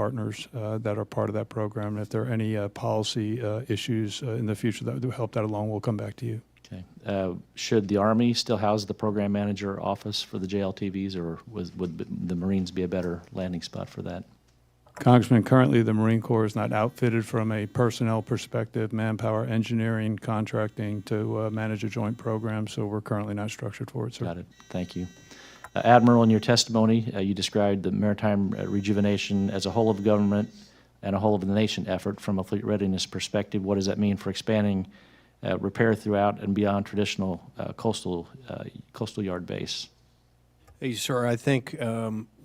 partners that are part of that program. And if there are any policy issues in the future that would help that along, we'll come back to you. Okay. Should the Army still house the program manager office for the JLTVs, or would the Marines be a better landing spot for that? Congressman, currently the Marine Corps is not outfitted from a personnel perspective, manpower, engineering, contracting to manage a joint program, so we're currently not structured for it, sir. Got it. Thank you. Admiral, in your testimony, you described the maritime rejuvenation as a whole of government and a whole of the nation effort from a fleet readiness perspective. What does that mean for expanding repair throughout and beyond traditional coastal yard base? Hey, sir, I think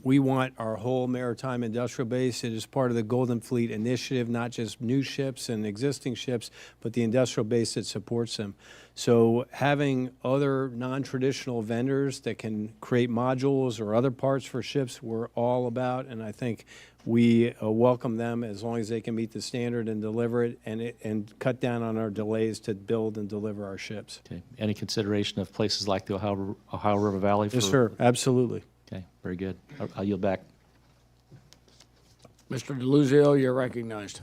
we want our whole maritime industrial base. It is part of the Golden Fleet Initiative, not just new ships and existing ships, but the industrial base that supports them. So having other non-traditional vendors that can create modules or other parts for ships, we're all about, and I think we welcome them as long as they can meet the standard and deliver it and cut down on our delays to build and deliver our ships. Okay. Any consideration of places like the Ohio River Valley? Yes, sir. Absolutely. Okay. Very good. I'll yield back. Mr. DeLuzio, you're recognized.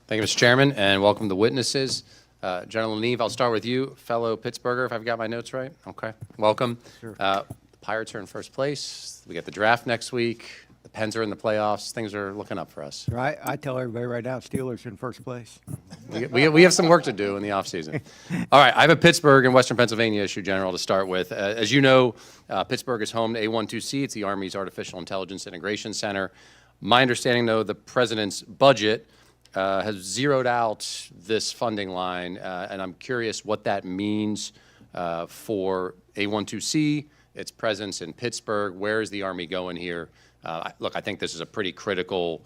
Thank you, Mr. Chairman, and welcome to witnesses. General Neve, I'll start with you, fellow Pittsburgher, if I've got my notes right. Okay, welcome. Sure. The Pirates are in first place. We get the draft next week. The Pens are in the playoffs. Things are looking up for us. Right. I tell everybody right now, Steelers in first place. We have some work to do in the offseason. All right, I have a Pittsburgh and Western Pennsylvania issue, General, to start with. As you know, Pittsburgh is home to A12C. It's the Army's Artificial Intelligence Integration Center. My understanding, though, the President's budget has zeroed out this funding line, and I'm curious what that means for A12C, its presence in Pittsburgh. Where is the Army going here? Look, I think this is a pretty critical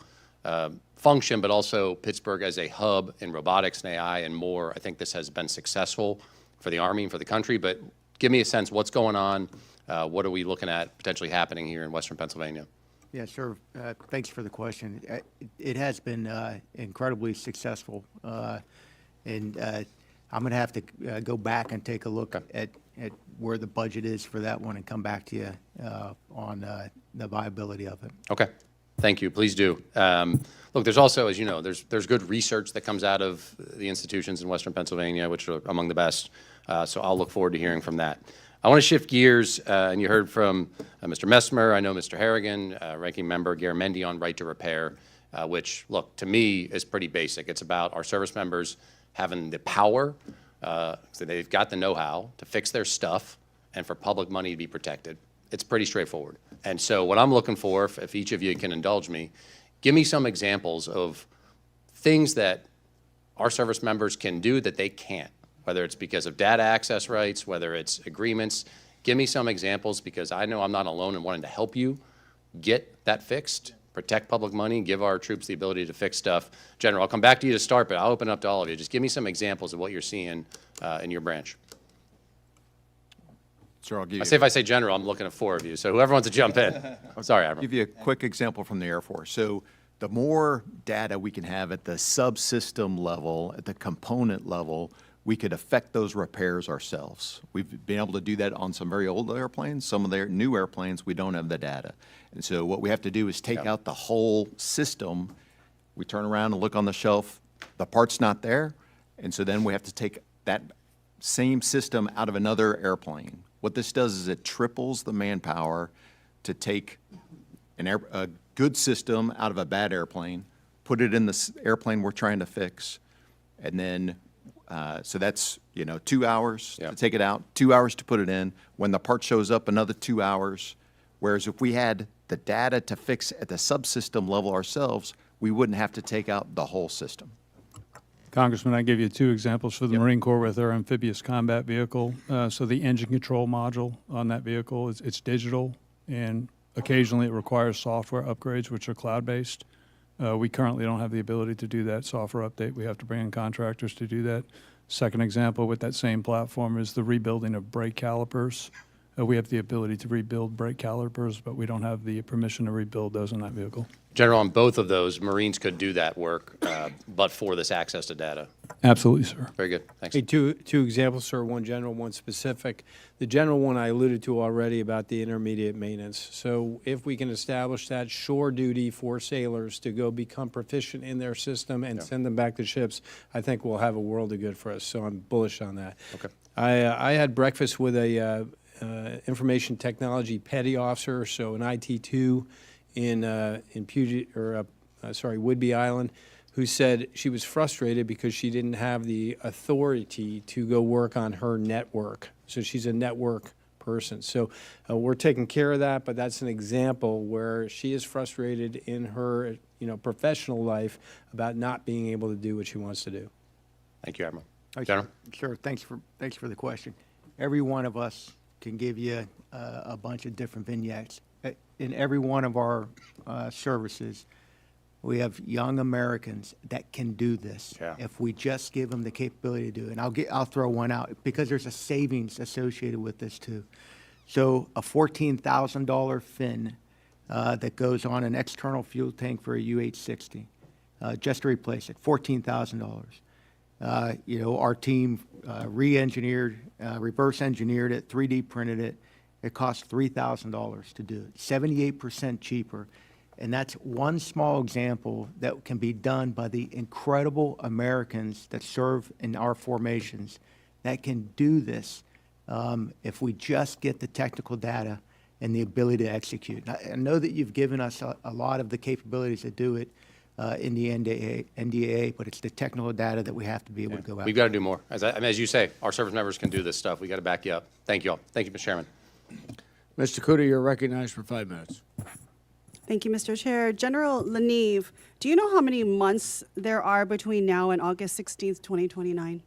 function, but also Pittsburgh as a hub in robotics and AI and more. I think this has been successful for the Army and for the country, but give me a sense, what's going on? What are we looking at potentially happening here in Western Pennsylvania? Yeah, sure. Thanks for the question. It has been incredibly successful, and I'm going to have to go back and take a look at where the budget is for that one and come back to you on the viability of it. Okay. Thank you. Please do. Look, there's also, as you know, there's good research that comes out of the institutions in Western Pennsylvania, which are among the best. So I'll look forward to hearing from that. I want to shift gears, and you heard from Mr. Messmer, I know Mr. Harrigan, Ranking Member Garamendi on right to repair, which, look, to me is pretty basic. It's about our service members having the power, so they've got the know-how to fix their stuff and for public money to be protected. It's pretty straightforward. And so what I'm looking for, if each of you can indulge me, give me some examples of things that our service members can do that they can't, whether it's because of data access rights, whether it's agreements. Give me some examples, because I know I'm not alone in wanting to help you get that fixed, protect public money, give our troops the ability to fix stuff. General, I'll come back to you to start, but I'll open up to all of you. Just give me some examples of what you're seeing in your branch. Sure, I'll give you. If I say general, I'm looking at 4 of you, so whoever wants to jump in. Sorry, Admiral. I'll give you a quick example from the Air Force. So the more data we can have at the subsystem level, at the component level, we could affect those repairs ourselves. We've been able to do that on some very old airplanes. Some of their new airplanes, we don't have the data. And so what we have to do is take out the whole system. We turn around and look on the shelf, the part's not there, and so then we have to take that same system out of another airplane. What this does is it triples the manpower to take a good system out of a bad airplane, put it in the airplane we're trying to fix, and then so that's, 2 hours to take it out, 2 hours to put it in. When the part shows up, another 2 hours. Whereas if we had the data to fix at the subsystem level ourselves, we wouldn't have to take out the whole system. Congressman, I give you 2 examples for the Marine Corps with our amphibious combat vehicle. So the engine control module on that vehicle, it's digital, and occasionally it requires software upgrades, which are cloud-based. We currently don't have the ability to do that software update. We have to bring in contractors to do that. Second example with that same platform is the rebuilding of brake calipers. We have the ability to rebuild brake calipers, but we don't have the permission to rebuild those in that vehicle. General, on both of those, Marines could do that work, but for this access to data. Absolutely, sir. Very good. Thanks. Hey, two examples, sir, one general, one specific. The general one I alluded to already about the intermediate maintenance. So if we can establish that shore duty for sailors to go become proficient in their system and send them back to ships, I think we'll have a world of good for us. So I'm bullish on that. Okay. I had breakfast with a information technology petty officer, so an IT2 in Puget, or Whidbey Island, who said she was frustrated because she didn't have the authority to go work on her network. So she's a network person. So we're taking care of that, but that's an example where she is frustrated in her professional life about not being able to do what she wants to do. Thank you, Admiral. Oh, General? Sure, thanks for the question. Every one of us can give you a bunch of different vignettes. In every one of our services, we have young Americans that can do this. Yeah. If we just give them the capability to do it. And I'll throw one out because there's a savings associated with this too. So a $14,000 fin that goes on an external fuel tank for a UH-60, just to replace it, $14,000. Our team re-engineered, reverse engineered it, 3D printed it. It cost $3,000 to do it, 78% cheaper. And that's one small example that can be done by the incredible Americans that serve in our formations that can do this if we just get the technical data and the ability to execute. I know that you've given us a lot of the capabilities to do it in the NDAA, but it's the technical data that we have to be able to go after. We've got to do more. As you say, our service members can do this stuff. We got to back you up. Thank you all. Thank you, Mr. Chairman. Mr. Kuda, you're recognized for 5 minutes. Thank you, Mr. Chair. General Leneve, do you know how many months there are between now and August 16th, 2029?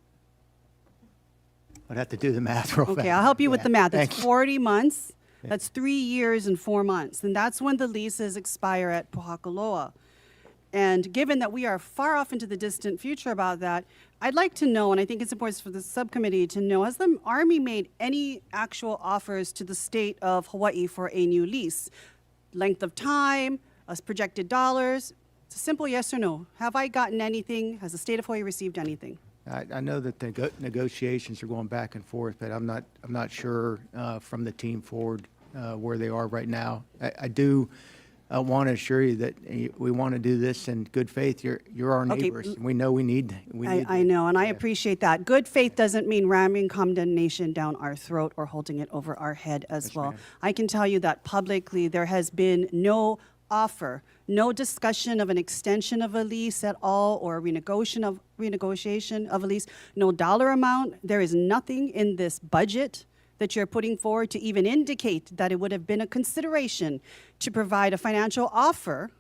I'd have to do the math real fast. Okay, I'll help you with Yeah, the math. thank It's you. 40 months. That's 3 years and 4 months. And that's when the leases expire at Pohakaloa. And given that we are far off into the distant future about that, I'd like to know, and I think it's important for the subcommittee to know, has the Army made any actual offers to the state of Hawaii for a new lease? Length of time, projected dollars? It's a simple yes or no. Have I gotten anything? Has the state of Hawaii received anything? I know that the negotiations are going back and forth, but I'm not sure from the team forward where they are right now. I do want to assure you that we want to do this in good faith. You're our Okay, neighbors. And we know we need. I know, and I appreciate that. Good faith doesn't mean ramming condemnation down our throat or holding it over our head as well. I can tell you that publicly there has been no offer, no discussion of an extension of a lease at all or renegotiation of a lease, no dollar amount. There is nothing in this budget that you're putting forward to even indicate that it would have been a consideration to provide a financial offer